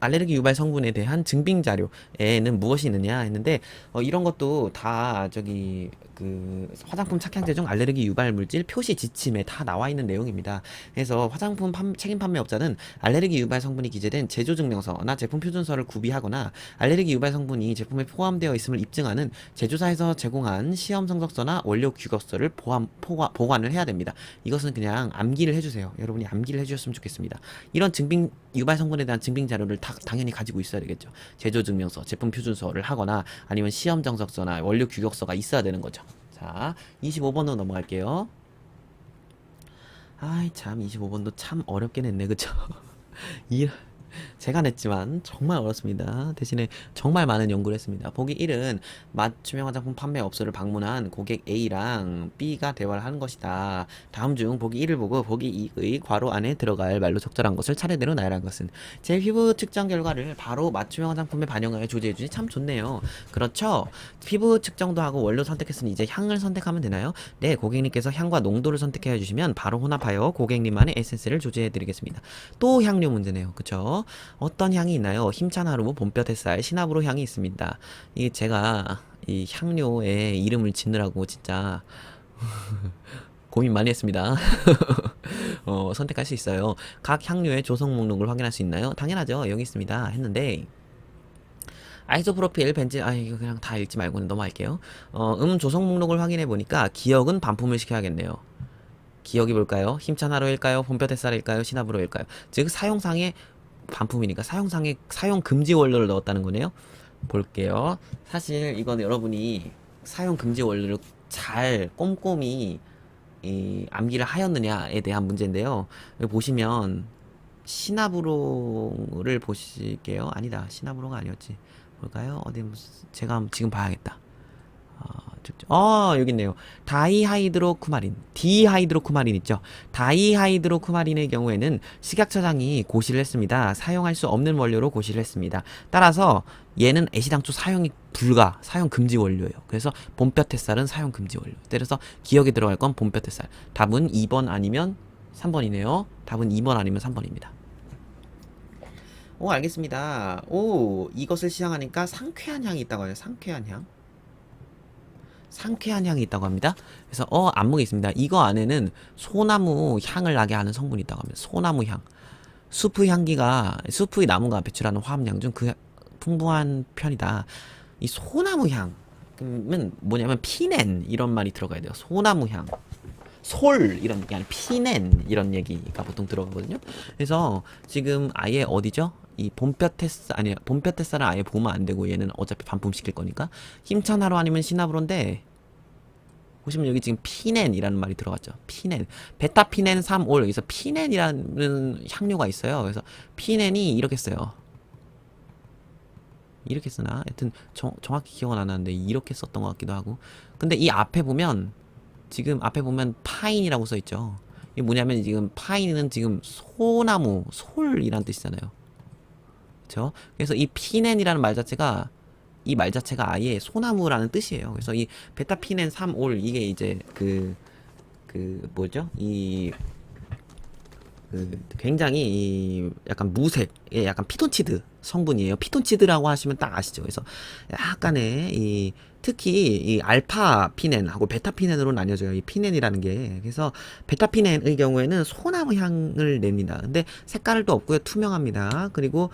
알레르기 유발 성분에 대한 증빙 자료에는 무엇이 있느냐 했는데 이런 것도 다 화장품 착향제 중 알레르기 유발 물질 표시 지침에 다 나와 있는 내용입니다. 그래서 화장품 책임 판매업자는 알레르기 유발 성분이 기재된 제조 증명서나 제품 표준서를 구비하거나 알레르기 유발 성분이 제품에 포함되어 있음을 입증하는 제조사에서 제공한 시험 성적서나 원료 규격서를 보관을 해야 됩니다. 이것은 그냥 암기를 해주세요. 여러분이 암기를 해주셨으면 좋겠습니다. 이런 유발 성분에 대한 증빙 자료를 당연히 가지고 있어야 되겠죠. 제조 증명서, 제품 표준서를 하거나 아니면 시험 정석서나 원료 규격서가 있어야 되는 거죠. 자, 25번으로 넘어갈게요. 아이 참 25번도 참 어렵게 냈네, 그쵸? 제가 냈지만 정말 어렵습니다. 대신에 정말 많은 연구를 했습니다. 보기 1은 맞춤형 화장품 판매업소를 방문한 고객 A랑 B가 대화를 하는 것이다. 다음 중 보기 1을 보고 보기 2의 괄호 안에 들어갈 말로 적절한 것을 차례대로 나열한 것은 제 피부 측정 결과를 바로 맞춤형 화장품에 반영하여 조제해주니 참 좋네요. 그렇죠? 피부 측정도 하고 원료 선택했으니 이제 향을 선택하면 되나요? 네, 고객님께서 향과 농도를 선택해 주시면 바로 혼합하여 고객님만의 에센스를 조제해 드리겠습니다. 또 향료 문제네요. 그쵸? 어떤 향이 있나요? 힘찬 하루, 봄볕 햇살, 시나브로 향이 있습니다. 이게 제가 이 향료의 이름을 짓느라고 진짜 고민 많이 했습니다. 선택할 수 있어요. 각 향료의 조성 목록을 확인할 수 있나요? 당연하죠. 여기 있습니다. 했는데 아이소프로필, 벤진, 이거 그냥 다 읽지 말고는 넘어갈게요. 조성 목록을 확인해 보니까 기억은 반품을 시켜야겠네요. 기억이 뭘까요? 힘찬 하루일까요? 봄볕 햇살일까요? 시나브로일까요? 즉 사용상의 반품이니까 사용 금지 원료를 넣었다는 거네요. 볼게요. 사실 이건 여러분이 사용 금지 원료를 잘 꼼꼼히 암기를 하였느냐에 대한 문제인데요. 여기 보시면 시나브로를 보실게요. 아니다, 시나브로가 아니었지. 볼까요? 제가 지금 봐야겠다. 여기 있네요. 다이하이드로쿠마린, 디하이드로쿠마린 있죠. 다이하이드로쿠마린의 경우에는 식약처장이 고시를 했습니다. 사용할 수 없는 원료로 고시를 했습니다. 따라서 얘는 애시당초 사용이 불가, 사용 금지 원료예요. 그래서 봄볕햇살은 사용 금지 원료. 그래서 기억에 들어갈 건 봄볕햇살. 답은 2번 아니면 3번이네요. 답은 2번 아니면 3번입니다. 오, 알겠습니다. 오, 이것을 시향하니까 상쾌한 향이 있다고 하죠. 상쾌한 향. 상쾌한 향이 있다고 합니다. 그래서 안목이 있습니다. 이거 안에는 소나무 향을 나게 하는 성분이 있다고 합니다. 소나무 향. 수프의 나무가 배출하는 화합량 중 그 풍부한 편이다. 이 소나무 향은 뭐냐면 피넨 이런 말이 들어가야 돼요. 소나무 향. 솔 이런 게 아니라 피넨 이런 얘기가 보통 들어가거든요. 그래서 지금 아예 어디죠? 이 봄볕햇살은 아예 보면 안 되고 얘는 어차피 반품시킬 거니까 힘찬 하루 아니면 시나브로인데 보시면 여기 지금 피넨이라는 말이 들어갔죠. 피넨, 베타피넨 3올 여기서 피넨이라는 향료가 있어요. 그래서 피넨이 이렇게 써요. 이렇게 쓰나? 하여튼 정확히 기억은 안 나는데 이렇게 썼던 것 같기도 하고. 근데 이 앞에 보면 지금 앞에 보면 파인이라고 써 있죠. 이게 뭐냐면 지금 파인은 지금 소나무, 솔이란 뜻이잖아요. 그렇죠? 그래서 이 피넨이라는 말 자체가 이 말 자체가 아예 소나무라는 뜻이에요. 그래서 이 베타피넨 3올 이게 이제 뭐죠? 굉장히 약간 무색의 약간 피톤치드 성분이에요. 피톤치드라고 하시면 딱 아시죠. 그래서 약간의 특히 이 알파피넨하고 베타피넨으로 나뉘어져요. 이 피넨이라는 게. 그래서 베타피넨의 경우에는 소나무 향을 냅니다. 근데 색깔은 또 없고요. 투명합니다. 그리고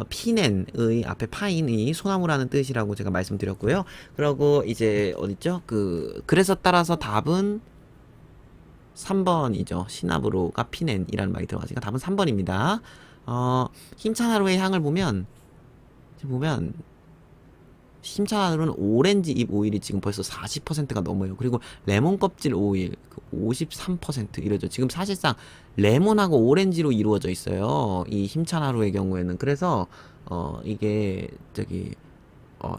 피넨의 앞에 파인이 소나무라는 뜻이라고 제가 말씀드렸고요. 그리고 이제 어딨죠? 그래서 따라서 답은 3번이죠. 시나브로가 피넨이라는 말이 들어가니까 답은 3번입니다. 힘찬 하루의 향을 보면 힘찬 하루는 오렌지 잎 오일이 지금 벌써 40%가 넘어요. 그리고 레몬 껍질 오일 53% 이러죠. 지금 사실상 레몬하고 오렌지로 이루어져 있어요. 이 힘찬 하루의 경우에는. 그래서 이게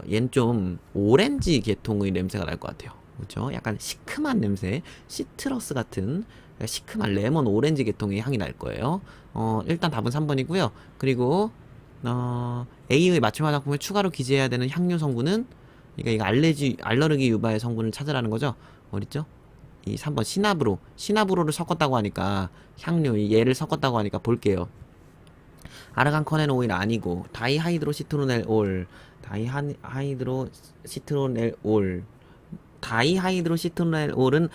얘는 좀 오렌지 계통의 냄새가 날 것 같아요. 그렇죠? 약간 시큼한 냄새, 시트러스 같은 시큼한 레몬 오렌지 계통의 향이 날 거예요. 일단 답은 3번이고요. 그리고 A의 맞춤 화장품에 추가로 기재해야 되는 향료 성분은 이거 알러르기 유발의 성분을 찾으라는 거죠. 어딨죠? 이 3번 시나브로를 섞었다고 하니까 향료 얘를 섞었다고 하니까 볼게요. 아르간 커넨 오일 아니고 다이하이드로시트로넬 올 다이하이드로시트로넬올은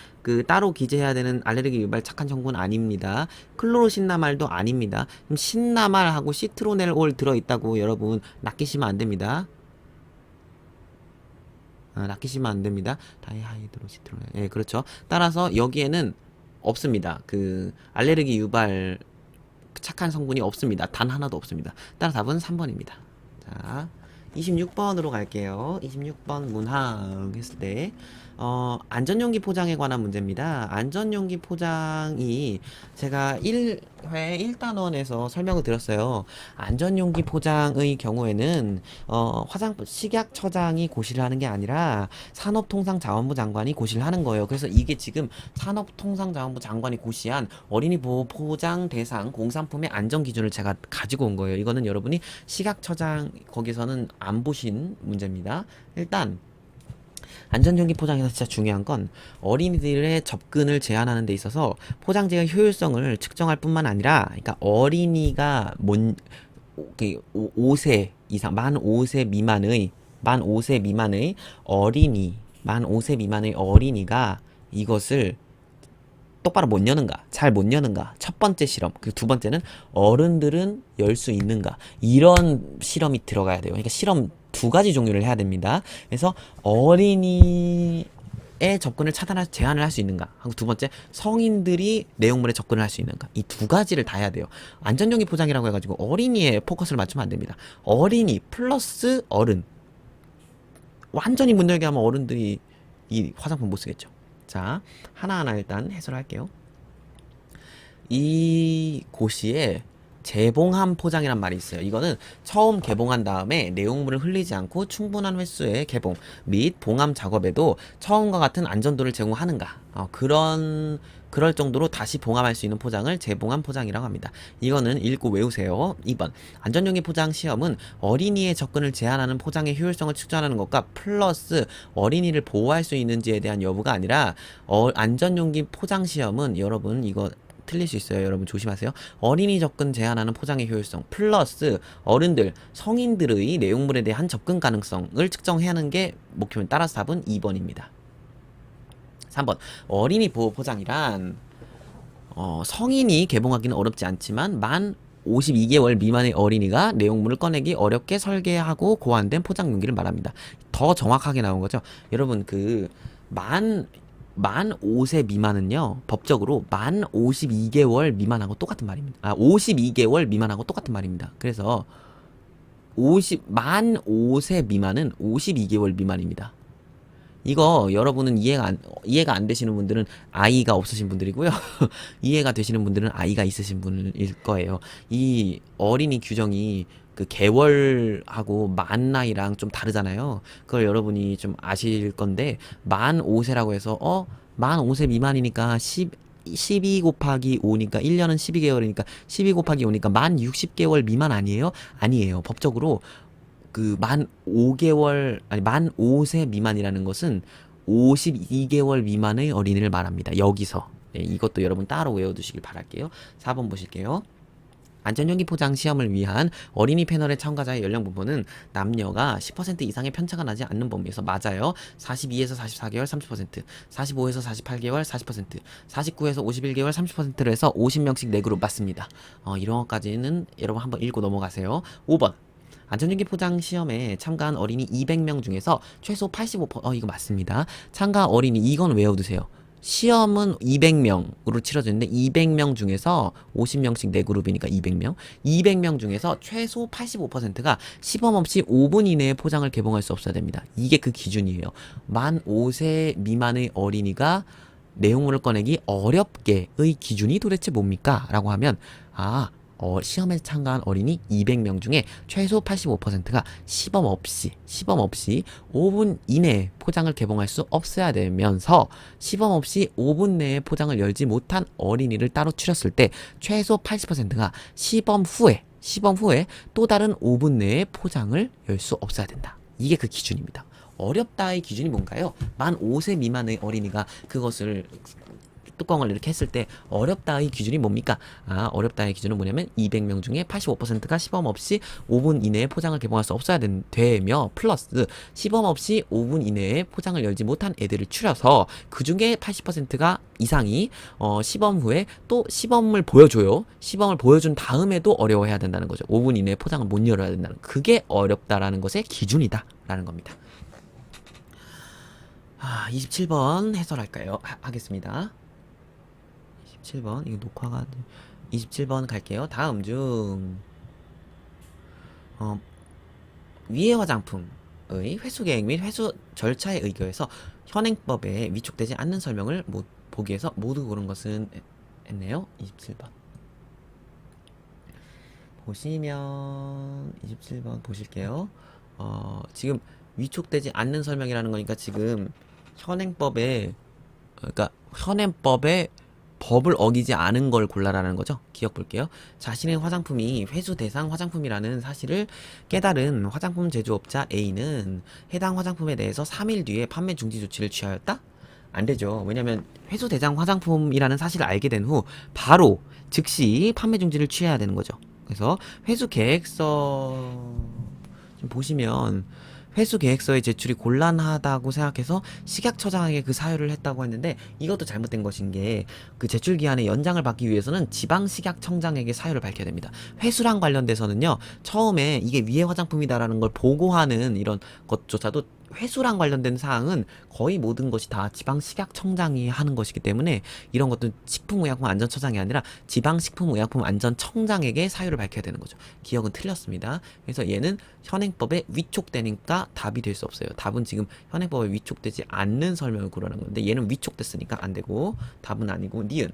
따로 기재해야 되는 알레르기 유발 착한 성분 아닙니다. 클로로신나말도 아닙니다. 그럼 신나말하고 시트로넬올 들어있다고 여러분 낚이시면 안 됩니다. 낚이시면 안 됩니다. 다이하이드로시트로넬. 예, 그렇죠. 따라서 여기에는 없습니다. 알레르기 유발 착한 성분이 없습니다. 단 하나도 없습니다. 따라 답은 3번입니다. 자, 26번으로 갈게요. 26번 문항 했을 때 안전용기 포장에 관한 문제입니다. 안전용기 포장이 제가 1회 1단원에서 설명을 드렸어요. 안전용기 포장의 경우에는 식약처장이 고시를 하는 게 아니라 산업통상자원부 장관이 고시를 하는 거예요. 그래서 이게 지금 산업통상자원부 장관이 고시한 어린이 보호 포장 대상 공산품의 안전 기준을 제가 가지고 온 거예요. 이거는 여러분이 식약처장 거기서는 안 보신 문제입니다. 일단 안전용기 포장에서 진짜 중요한 건 어린이들의 접근을 제한하는 데 있어서 포장재의 효율성을 측정할 뿐만 아니라, 그러니까 어린이가 5세 이상, 만 5세 미만의 어린이가 이것을 똑바로 못 여는가, 잘 못 여는가, 첫 번째 실험. 그 두 번째는 어른들은 열 수 있는가, 이런 실험이 들어가야 돼요. 그러니까 실험 2가지 종류를 해야 됩니다. 그래서 어린이의 접근을 제한을 할 수 있는가 하고, 두 번째 성인들이 내용물에 접근을 할 수 있는가, 이 2가지를 다 해야 돼요. 안전용기 포장이라고 해가지고 어린이에 포커스를 맞추면 안 됩니다. 어린이 플러스 어른, 완전히 못 열게 하면 어른들이 이 화장품 못 쓰겠죠. 자, 하나하나 일단 해설할게요. 이 고시에 재봉함 포장이란 말이 있어요. 이거는 처음 개봉한 다음에 내용물을 흘리지 않고 충분한 횟수의 개봉 및 봉함 작업에도 처음과 같은 안전도를 제공하는가. 그럴 정도로 다시 봉함할 수 있는 포장을 재봉함 포장이라고 합니다. 이거는 읽고 외우세요. 2번. 안전용기 포장 시험은 어린이의 접근을 제한하는 포장의 효율성을 측정하는 것과 플러스 어린이를 보호할 수 있는지에 대한 여부가 아니라 안전용기 포장 시험은 여러분 이거 틀릴 수 있어요. 여러분 조심하세요. 어린이 접근 제한하는 포장의 효율성 플러스 어른들, 성인들의 내용물에 대한 접근 가능성을 측정해야 하는 게 목표입니다. 따라서 답은 2번입니다. 3번. 어린이 보호 포장이란 성인이 개봉하기는 어렵지 않지만 만 52개월 미만의 어린이가 내용물을 꺼내기 어렵게 설계하고 고안된 포장 용기를 말합니다. 더 정확하게 나온 거죠. 여러분 만 5세 미만은요, 법적으로 만 52개월 미만하고 똑같은 말입니다. 52개월 미만하고 똑같은 말입니다. 그래서 만 5세 미만은 52개월 미만입니다. 이거 여러분은 이해가 안 되시는 분들은 아이가 없으신 분들이고요. 이해가 되시는 분들은 아이가 있으신 분일 거예요. 이 어린이 규정이 그 개월하고 만 나이랑 좀 다르잖아요. 그걸 여러분이 좀 아실 건데, 만 5세라고 해서 만 5세 미만이니까 12 곱하기 5니까 1년은 12개월이니까 12 곱하기 5니까 만 60개월 미만 아니에요? 아니에요. 법적으로 만 5세 미만이라는 것은 52개월 미만의 어린이를 말합니다. 여기서. 네, 이것도 여러분 따로 외워두시길 바랄게요. 4번 보실게요. 안전용기 포장 시험을 위한 어린이 패널의 참가자의 연령 분포는 남녀가 10% 이상의 편차가 나지 않는 범위에서 맞아요. 42에서 44개월 30%, 45에서 48개월 40%, 49에서 51개월 30%로 해서 50명씩 4그룹 맞습니다. 이런 것까지는 여러분 한번 읽고 넘어가세요. 5번. 안전용기 포장 시험에 참가한 어린이 200명 중에서 최소 85%, 이거 맞습니다. 참가 어린이, 이건 외워두세요. 시험은 200명으로 치러지는데 200명 중에서 50명씩 4그룹이니까 200명. 200명 중에서 최소 85%가 시범 없이 5분 이내에 포장을 개봉할 수 없어야 됩니다. 이게 그 기준이에요. 만 5세 미만의 어린이가 내용물을 꺼내기 어렵게의 기준이 도대체 뭡니까? 라고 하면 시험에 참가한 어린이 200명 중에 최소 85%가 시범 없이 5분 이내에 포장을 개봉할 수 없어야 되면서 시범 없이 5분 내에 포장을 열지 못한 어린이를 따로 추렸을 때 최소 80%가 시범 후에 또 다른 5분 내에 포장을 열 수 없어야 된다. 이게 그 기준입니다. 어렵다의 기준이 뭔가요? 만 5세 미만의 어린이가 그것을 뚜껑을 이렇게 했을 때 어렵다의 기준이 뭡니까? 어렵다의 기준은 뭐냐면 200명 중에 85%가 시범 없이 5분 이내에 포장을 개봉할 수 없어야 되며 플러스 시범 없이 5분 이내에 포장을 열지 못한 애들을 추려서 그 중에 80%가 이상이 시범 후에 또 시범을 보여줘요. 시범을 보여준 다음에도 어려워해야 된다는 거죠. 5분 이내에 포장을 못 열어야 된다는, 그게 어렵다라는 것의 기준이다 라는 겁니다. 27번 해설할까요? 하겠습니다. 27번 이거 녹화가 27번 갈게요. 다음 중 위의 화장품의 회수 계획 및 회수 절차에 의거해서 현행법에 위촉되지 않는 설명을 보기 위해서 모두 고른 것은 했네요. 27번 보시면 27번 보실게요. 지금 위촉되지 않는 설명이라는 거니까 지금 현행법에 법을 어기지 않은 걸 골라라는 거죠. 기억 볼게요. 자신의 화장품이 회수 대상 화장품이라는 사실을 깨달은 화장품 제조업자 A는 해당 화장품에 대해서 3일 뒤에 판매 중지 조치를 취하였다? 안 되죠. 왜냐면 회수 대상 화장품이라는 사실을 알게 된 후 바로 즉시 판매 중지를 취해야 되는 거죠. 그래서 회수 계획서 좀 보시면 회수 계획서의 제출이 곤란하다고 생각해서 식약처장에게 그 사유를 했다고 했는데, 이것도 잘못된 것인 게 그 제출 기한의 연장을 받기 위해서는 지방식약청장에게 사유를 밝혀야 됩니다. 회수랑 관련돼서는요, 처음에 이게 위해 화장품이다라는 걸 보고하는 이런 것조차도 회수랑 관련된 사항은 거의 모든 것이 다 지방식약청장이 하는 것이기 때문에 이런 것도 식품의약품안전처장이 아니라 지방식품의약품안전청장에게 사유를 밝혀야 되는 거죠. 기억은 틀렸습니다. 그래서 얘는 현행법에 위촉되니까 답이 될 수 없어요. 답은 지금 현행법에 위촉되지 않는 설명을 고르는 건데 얘는 위촉됐으니까 안 되고 답은 아니고 니은.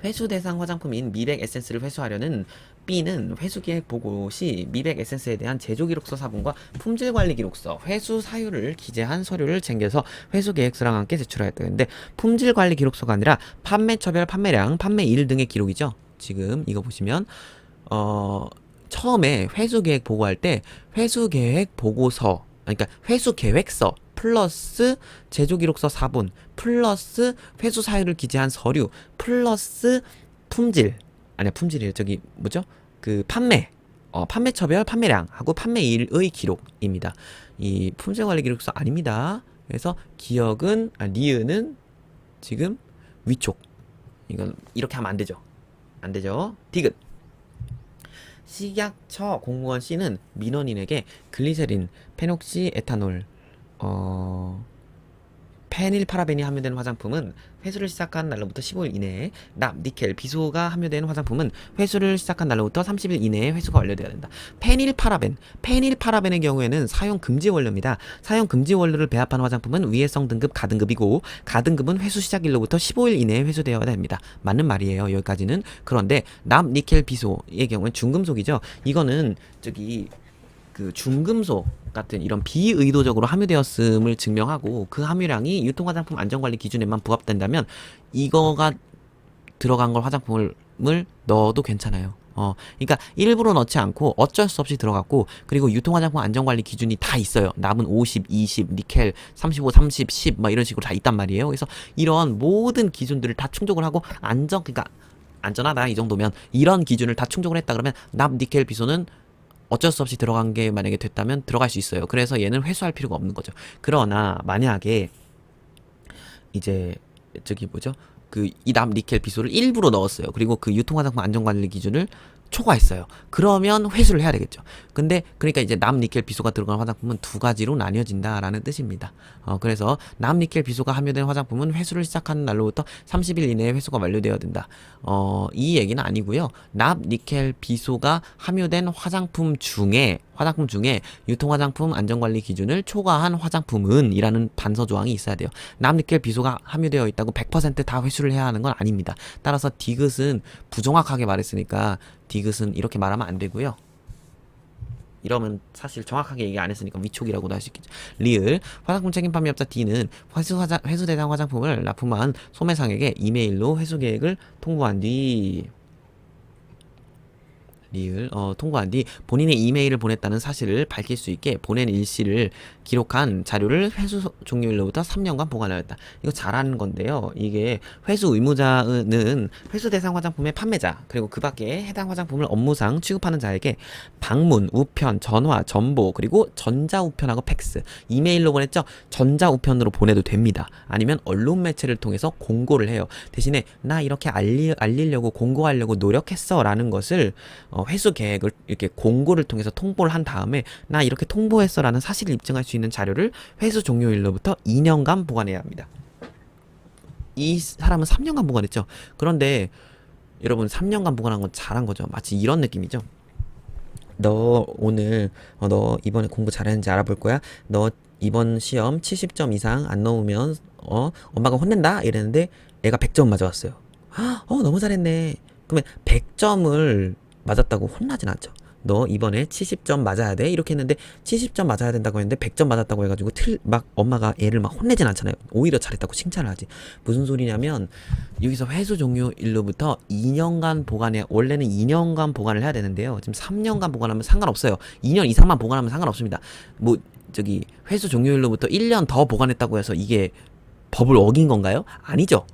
회수 대상 화장품인 미백 에센스를 회수하려는 B는 회수 계획 보고 시 미백 에센스에 대한 제조 기록서 사본과 품질 관리 기록서, 회수 사유를 기재한 서류를 챙겨서 회수 계획서랑 함께 제출하였다. 근데 품질 관리 기록서가 아니라 판매 처별, 판매량, 판매일 등의 기록이죠. 지금 이거 보시면 처음에 회수 계획 보고할 때 회수 계획 보고서, 그러니까 회수 계획서 플러스 제조 기록서 4본 플러스 회수 사유를 기재한 서류 플러스 품질, 아니야 품질이에요. 저기 뭐죠? 그 판매 처별, 판매량하고 판매일의 기록입니다. 이 품질 관리 기록서 아닙니다. 그래서 리은은 지금 위촉. 이건 이렇게 하면 안 되죠. 안 되죠. 디귿. 식약처 공무원 C는 민원인에게 글리세린, 페녹시 에탄올, 페닐파라벤이 함유된 화장품은 회수를 시작한 날로부터 15일 이내에 납, 니켈, 비소가 함유된 화장품은 회수를 시작한 날로부터 30일 이내에 회수가 완료되어야 된다. 페닐파라벤의 경우에는 사용 금지 원료입니다. 사용 금지 원료를 배합한 화장품은 위해성 등급 가등급이고 가등급은 회수 시작일로부터 15일 이내에 회수되어야 됩니다. 맞는 말이에요. 여기까지는. 그런데 납, 니켈, 비소의 경우는 중금속이죠. 이거는 그 중금속 같은 이런 비의도적으로 함유되었음을 증명하고 그 함유량이 유통화장품 안전관리 기준에만 부합된다면 이거가 들어간 걸 화장품을 넣어도 괜찮아요. 그러니까 일부러 넣지 않고 어쩔 수 없이 들어갔고, 그리고 유통화장품 안전관리 기준이 다 있어요. 납은 50, 20, 니켈 35, 30, 10 막 이런 식으로 다 있단 말이에요. 그래서 이런 모든 기준들을 다 충족을 하고 그러니까 안전하다 이 정도면, 이런 기준을 다 충족을 했다 그러면 납, 니켈, 비소는 어쩔 수 없이 들어간 게 만약에 됐다면 들어갈 수 있어요. 그래서 얘는 회수할 필요가 없는 거죠. 그러나 만약에 이제 이 납, 니켈, 비소를 일부러 넣었어요. 그리고 그 유통화장품 안전관리 기준을 초과했어요. 그러면 회수를 해야 되겠죠. 근데 그러니까 이제 납, 니켈, 비소가 들어간 화장품은 두 가지로 나뉘어진다라는 뜻입니다. 그래서 납, 니켈, 비소가 함유된 화장품은 회수를 시작하는 날로부터 30일 이내에 회수가 완료되어야 된다. 이 얘기는 아니고요. 납, 니켈, 비소가 함유된 화장품 중에 유통화장품 안전관리 기준을 초과한 화장품은 이라는 반서 조항이 있어야 돼요. 납, 니켈, 비소가 함유되어 있다고 100%다 회수를 해야 하는 건 아닙니다. 따라서 디귿은 부정확하게 말했으니까 디귿은 이렇게 말하면 안 되고요. 이러면 사실 정확하게 얘기 안 했으니까 위촉이라고도 할 수 있겠죠. 리을. 화장품 책임 판매업자 D는 회수 대상 화장품을 납품한 소매상에게 이메일로 회수 계획을 통보한 뒤 통보한 뒤 본인의 이메일을 보냈다는 사실을 밝힐 수 있게 보낸 일시를 기록한 자료를 회수 종료일로부터 3년간 보관하였다. 이거 잘하는 건데요. 이게 회수 의무자는 회수 대상 화장품의 판매자, 그리고 그 밖에 해당 화장품을 업무상 취급하는 자에게 방문, 우편, 전화, 전보, 그리고 전자우편하고 팩스, 이메일로 보냈죠? 전자우편으로 보내도 됩니다. 아니면 언론 매체를 통해서 공고를 해요. 대신에 나 이렇게 알리려고 공고하려고 노력했어 라는 것을 회수 계획을 이렇게 공고를 통해서 통보를 한 다음에 나 이렇게 통보했어 라는 사실을 입증할 수 있는 자료를 회수 종료일로부터 2년간 보관해야 합니다. 이 사람은 3년간 보관했죠. 그런데 여러분 3년간 보관한 건 잘한 거죠. 마치 이런 느낌이죠. 너 오늘 너 이번에 공부 잘했는지 알아볼 거야. 너 이번 시험 70점 이상 안 넣으면 엄마가 혼낸다 이랬는데 애가 100점 맞아왔어요. 너무 잘했네. 그러면 100점을 맞았다고 혼나진 않죠. 너 이번에 70점 맞아야 돼 이렇게 했는데 70점 맞아야 된다고 했는데 100점 맞았다고 해가지고 엄마가 애를 막 혼내진 않잖아요. 오히려 잘했다고 칭찬을 하지. 무슨 소리냐면 여기서 회수 종료일로부터 2년간 보관해. 원래는 2년간 보관을 해야 되는데요. 지금 3년간 보관하면 상관없어요. 2년 이상만 보관하면 상관없습니다. 회수 종료일로부터 1년 더 보관했다고 해서 이게 법을 어긴 건가요? 아니죠.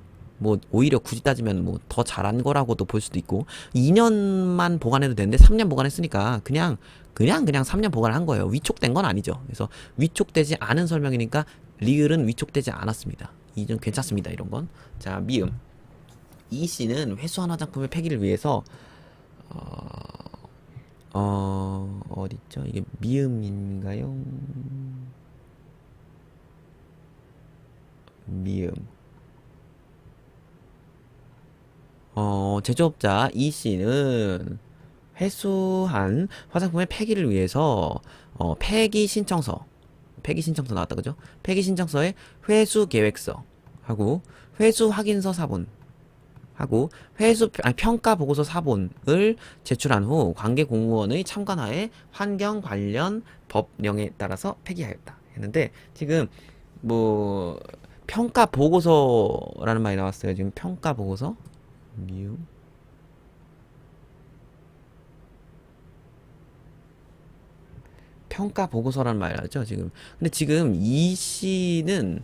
오히려 굳이 따지면 더 잘한 거라고도 볼 수도 있고, 2년만 보관해도 되는데 3년 보관했으니까 그냥 3년 보관한 거예요. 위촉된 건 아니죠. 그래서 위촉되지 않은 설명이니까 리을은 위촉되지 않았습니다. 이 좀 괜찮습니다. 이런 건. 자, 미음. 이 씨는 회수한 화장품의 폐기를 위해서 어딨죠? 이게 미음인가요? 미음. 제조업자 이 씨는 회수한 화장품의 폐기를 위해서 폐기 신청서 나왔다 그죠? 폐기 신청서에 회수 계획서 하고 회수 확인서 사본 하고 평가 보고서 사본을 제출한 후 관계 공무원의 참관하에 환경 관련 법령에 따라서 폐기하였다 했는데 지금 뭐 평가 보고서라는 말이 나왔어요. 지금 평가 보고서 미음 평가 보고서라는 말이 나왔죠 지금. 근데 지금 이 씨는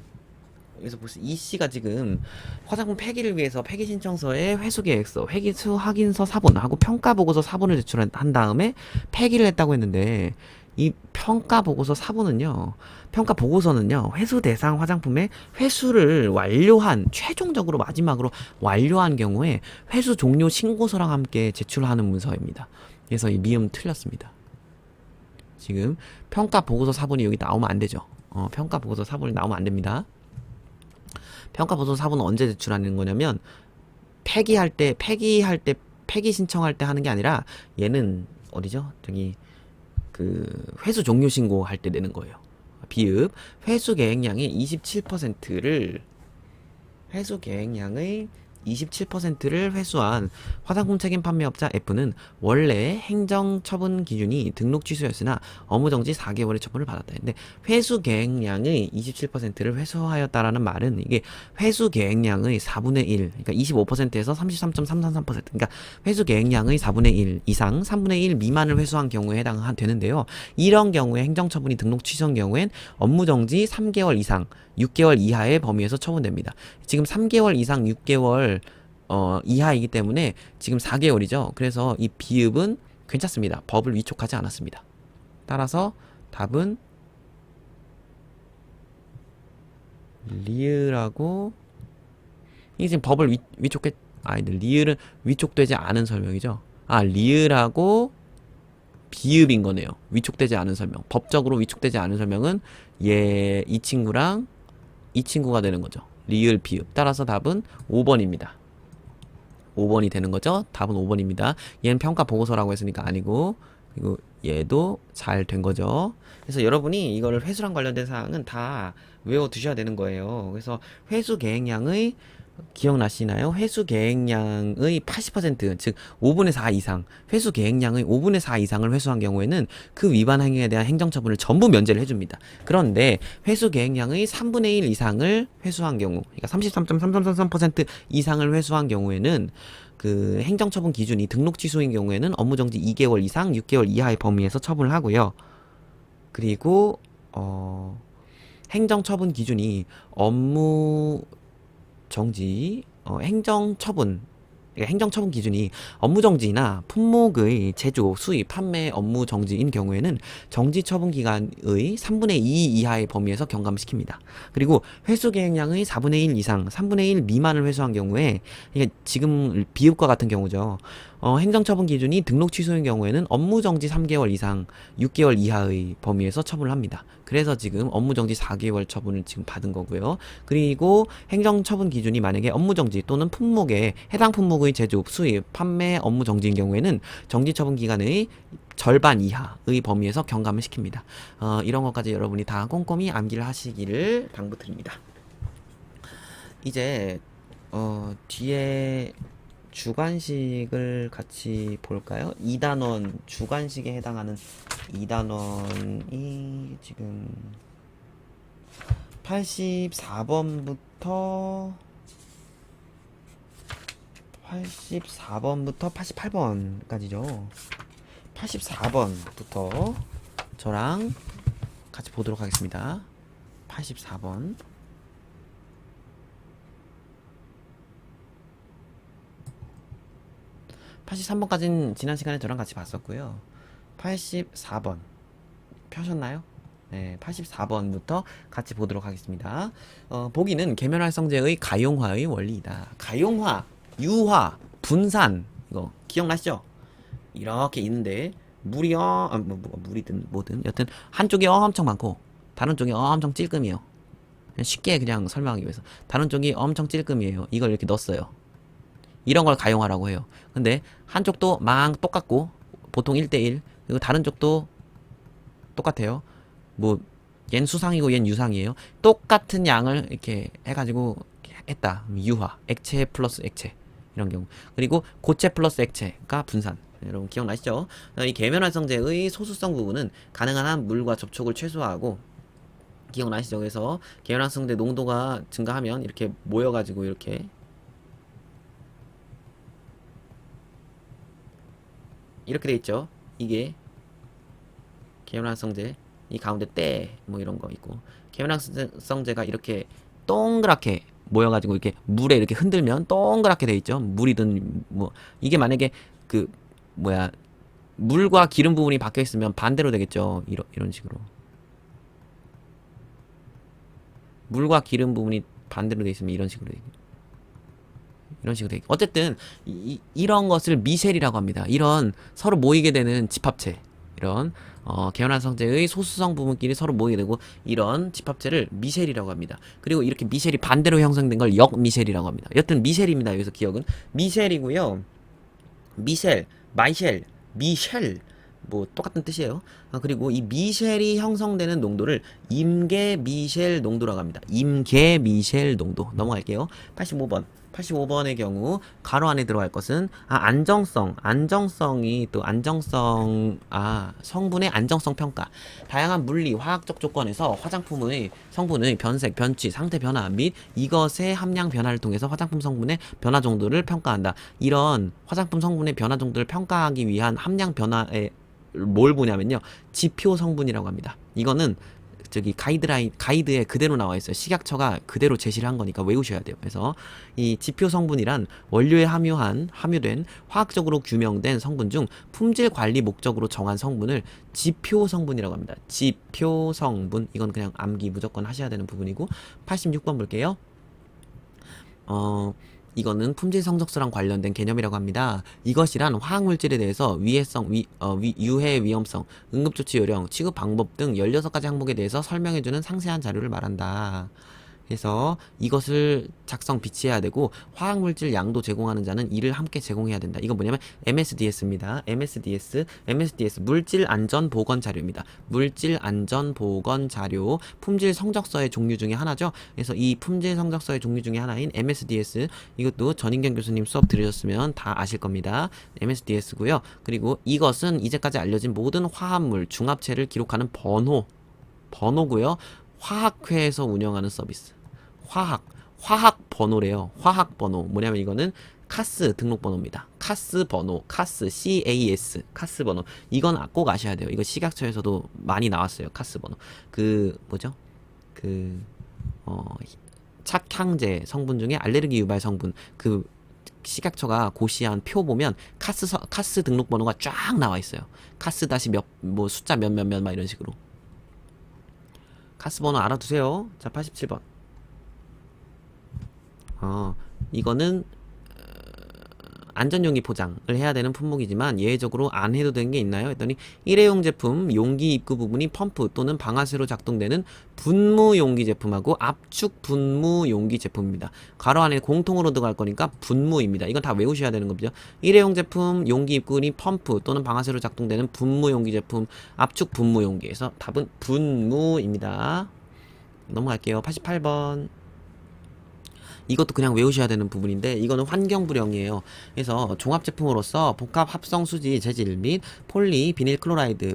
여기서 보세요. 이 씨가 지금 화장품 폐기를 위해서 폐기 신청서에 회수 계획서, 회수 확인서 사본하고 평가 보고서 사본을 제출한 다음에 폐기를 했다고 했는데 이 평가 보고서 사본은요, 평가 보고서는요, 회수 대상 화장품의 회수를 완료한 최종적으로 마지막으로 완료한 경우에 회수 종료 신고서랑 함께 제출하는 문서입니다. 그래서 이 미음 틀렸습니다. 지금 평가 보고서 사본이 여기 나오면 안 되죠. 평가 보고서 사본이 나오면 안 됩니다. 평가 보고서 사본은 언제 제출하는 거냐면 폐기 신청할 때 하는 게 아니라 얘는 어디죠? 저기 그 회수 종료 신고할 때 내는 거예요. 비읍 회수 계획량의 27%를 회수한 화장품 책임 판매업자 F는 원래 행정처분 기준이 등록 취소였으나 업무정지 4개월의 처분을 받았다. 근데 회수 계획량의 27%를 회수하였다라는 말은 이게 회수 계획량의 4분의 1, 그러니까 25%에서 33.333%, 그러니까 회수 계획량의 4분의 1 이상, 3분의 1 미만을 회수한 경우에 되는데요. 이런 경우에 행정처분이 등록 취소한 경우엔 업무정지 3개월 이상, 6개월 이하의 범위에서 처분됩니다. 지금 3개월 이상 6개월 이하이기 때문에 지금 4개월이죠. 그래서 이 비읍은 괜찮습니다. 법을 위촉하지 않았습니다. 따라서 답은 리을하고 이게 지금 법을 리을은 위촉되지 않은 설명이죠. 리을하고 비읍인 거네요. 위촉되지 않은 설명. 법적으로 위촉되지 않은 설명은 이 친구랑 이 친구가 되는 거죠. 리을 비읍. 따라서 답은 5번입니다. 5번이 되는 거죠. 답은 5번입니다. 얘는 평가 보고서라고 했으니까 아니고, 그리고 얘도 잘 된 거죠. 그래서 여러분이 이거를 회수랑 관련된 사항은 다 외워 두셔야 되는 거예요. 그래서 회수 계획량의 기억나시나요? 회수 계획량의 80%, 즉 5분의 4 이상, 회수 계획량의 5분의 4 이상을 회수한 경우에는 그 위반 행위에 대한 행정처분을 전부 면제를 해줍니다. 그런데 회수 계획량의 3분의 1 이상을 회수한 경우, 그러니까 33.3333% 이상을 회수한 경우에는 그 행정처분 기준이 등록 취소인 경우에는 업무정지 2개월 이상, 6개월 이하의 범위에서 처분을 하고요. 그리고 행정처분 기준이 업무 정지, 행정처분 기준이 업무정지나 품목의 제조, 수입, 판매 업무정지인 경우에는 정지처분 기간의 3분의 2 이하의 범위에서 경감시킵니다. 그리고 회수계획량의 4분의 1 이상, 3분의 1 미만을 회수한 경우에, 이게 지금 비읍과 같은 경우죠. 행정처분 기준이 등록 취소인 경우에는 업무정지 3개월 이상, 6개월 이하의 범위에서 처분을 합니다. 그래서 지금 업무정지 4개월 처분을 지금 받은 거고요. 그리고 행정처분 기준이 만약에 업무정지 또는 해당 품목의 제조, 수입, 판매 업무정지인 경우에는 정지처분 기간의 절반 이하의 범위에서 경감을 시킵니다. 이런 것까지 여러분이 다 꼼꼼히 암기를 하시기를 당부드립니다. 이제 뒤에 주관식을 같이 볼까요? 2단원 주관식에 해당하는 2단원이 지금 84번부터 88번까지죠. 84번부터 저랑 같이 보도록 하겠습니다. 84번. 83번까지는 지난 시간에 저랑 같이 봤었고요. 84번 펴셨나요? 네, 84번부터 같이 보도록 하겠습니다. 보기는 계면활성제의 가용화의 원리이다. 가용화, 유화, 분산, 이거 기억나시죠? 이렇게 있는데 물이 물이든 뭐든 여튼 한쪽이 엄청 많고 다른 쪽이 엄청 찔끔이에요. 쉽게 그냥 설명하기 위해서 다른 쪽이 엄청 찔끔이에요. 이걸 이렇게 넣었어요. 이런 걸 가용화라고 해요. 근데 한쪽도 망 똑같고 보통 1대1, 그리고 다른 쪽도 똑같아요. 뭐 얜 수상이고 얜 유상이에요. 똑같은 양을 이렇게 해가지고 했다. 유화, 액체 플러스 액체. 이런 경우. 그리고 고체 플러스 액체가 분산. 여러분 기억나시죠? 이 계면활성제의 소수성 부분은 가능한 한 물과 접촉을 최소화하고, 기억나시죠? 그래서 계면활성제 농도가 증가하면 이렇게 모여가지고 이렇게 돼 있죠. 이게 계면활성제, 이 가운데 때 뭐 이런 거 있고, 계면활성제가 이렇게 동그랗게 모여가지고 이렇게 물에 이렇게 흔들면 동그랗게 돼 있죠. 물이든 뭐, 이게 만약에 그 뭐야, 물과 기름 부분이 박혀 있으면 반대로 되겠죠. 이런 식으로 물과 기름 부분이 반대로 돼 있으면 이런 식으로 이런 식으로 돼. 어쨌든 이런 것을 미셸이라고 합니다. 이런 서로 모이게 되는 집합체, 이런 계면활성제의 소수성 부분끼리 서로 모이게 되고 이런 집합체를 미셸이라고 합니다. 그리고 이렇게 미셸이 반대로 형성된 걸 역미셸이라고 합니다. 여튼 미셸입니다. 여기서 기억은 미셸이고요. 미셸, 마이셸, 미셸 뭐 똑같은 뜻이에요. 그리고 이 미셸이 형성되는 농도를 임계미셸 농도라고 합니다. 임계미셸 농도. 넘어갈게요. 85번. 85번의 경우 가로 안에 들어갈 것은 안정성이 또 성분의 안정성 평가. 다양한 물리 화학적 조건에서 화장품의 성분의 변색, 변취, 상태 변화 및 이것의 함량 변화를 통해서 화장품 성분의 변화 정도를 평가한다. 이런 화장품 성분의 변화 정도를 평가하기 위한 함량 변화에 뭘 보냐면요, 지표 성분이라고 합니다. 이거는 저기 가이드에 그대로 나와 있어요. 식약처가 그대로 제시를 한 거니까 외우셔야 돼요. 그래서 이 지표 성분이란 원료에 함유된 화학적으로 규명된 성분 중 품질 관리 목적으로 정한 성분을 지표 성분이라고 합니다. 지표 성분. 이건 그냥 암기 무조건 하셔야 되는 부분이고, 86번 볼게요. 이거는 품질 성적서랑 관련된 개념이라고 합니다. 이것이란 화학물질에 대해서 유해 위험성, 응급조치 요령, 취급 방법 등 16가지 항목에 대해서 설명해주는 상세한 자료를 말한다. 그래서 이것을 작성 비치해야 되고, 화학물질 양도 제공하는 자는 이를 함께 제공해야 된다. 이건 뭐냐면 MSDS입니다. MSDS 물질 안전 보건 자료입니다. 물질 안전 보건 자료, 품질 성적서의 종류 중에 하나죠. 그래서 이 품질 성적서의 종류 중에 하나인 MSDS, 이것도 전인경 교수님 수업 들으셨으면 다 아실 겁니다. MSDS고요. 그리고 이것은 이제까지 알려진 모든 화합물 중합체를 기록하는 번호고요. 화학회에서 운영하는 서비스. 화학 번호래요. 화학 번호. 뭐냐면 이거는 카스 등록번호입니다. 카스 번호, CAS, 카스 번호. 이건 꼭 아셔야 돼요. 이거 식약처에서도 많이 나왔어요. 카스 번호. 착향제 성분 중에 알레르기 유발 성분, 식약처가 고시한 표 보면 카스 등록번호가 쫙 나와 있어요. 카스 다시 숫자 몇몇몇 막 이런 식으로. 카스 번호 알아두세요. 자, 87번. 이거는 안전용기 포장을 해야 되는 품목이지만 예외적으로 안 해도 되는 게 있나요? 했더니 일회용 제품 용기 입구 부분이 펌프 또는 방아쇠로 작동되는 분무 용기 제품하고 압축 분무 용기 제품입니다. 가로 안에 공통으로 들어갈 거니까 분무입니다. 이건 다 외우셔야 되는 겁니다. 일회용 제품 용기 입구니 펌프 또는 방아쇠로 작동되는 분무 용기 제품, 압축 분무 용기에서 답은 분무입니다. 넘어갈게요. 88번. 이것도 그냥 외우셔야 되는 부분인데, 이거는 환경부령이에요. 그래서 종합제품으로서 복합 합성수지 재질 및 폴리비닐클로라이드가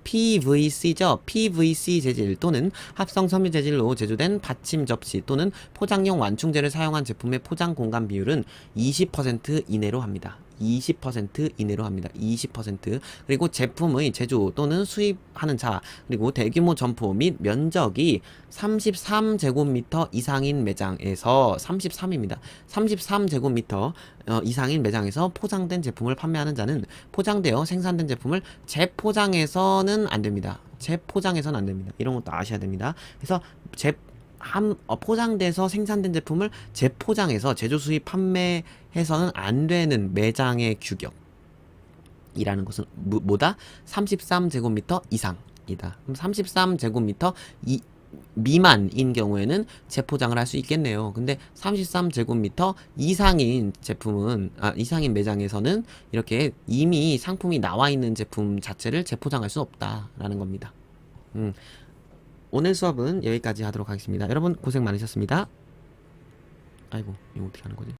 PVC죠. PVC 재질 또는 합성 섬유 재질로 제조된 받침 접시 또는 포장용 완충제를 사용한 제품의 포장 공간 비율은 20% 이내로 합니다. 20% 이내로 합니다. 20%. 그리고 제품의 제조 또는 수입하는 자, 그리고 대규모 점포 및 면적이 33제곱미터 이상인 매장에서 33입니다. 33제곱미터 이상인 매장에서 포장된 제품을 판매하는 자는 포장되어 생산된 제품을 재포장해서는 안 됩니다. 재포장해서는 안 됩니다. 이런 것도 아셔야 됩니다. 그래서 포장돼서 생산된 제품을 재포장해서 제조 수입 판매해서는 안 되는 매장의 규격이라는 것은 뭐다? 33제곱미터 이상이다. 그럼 33제곱미터 미만인 경우에는 재포장을 할 수 있겠네요. 근데 33제곱미터 이상인 이상인 매장에서는 이렇게 이미 상품이 나와 있는 제품 자체를 재포장할 수 없다라는 겁니다. 오늘 수업은 여기까지 하도록 하겠습니다. 여러분 고생 많으셨습니다. 아이고, 이거 어떻게 하는 거지?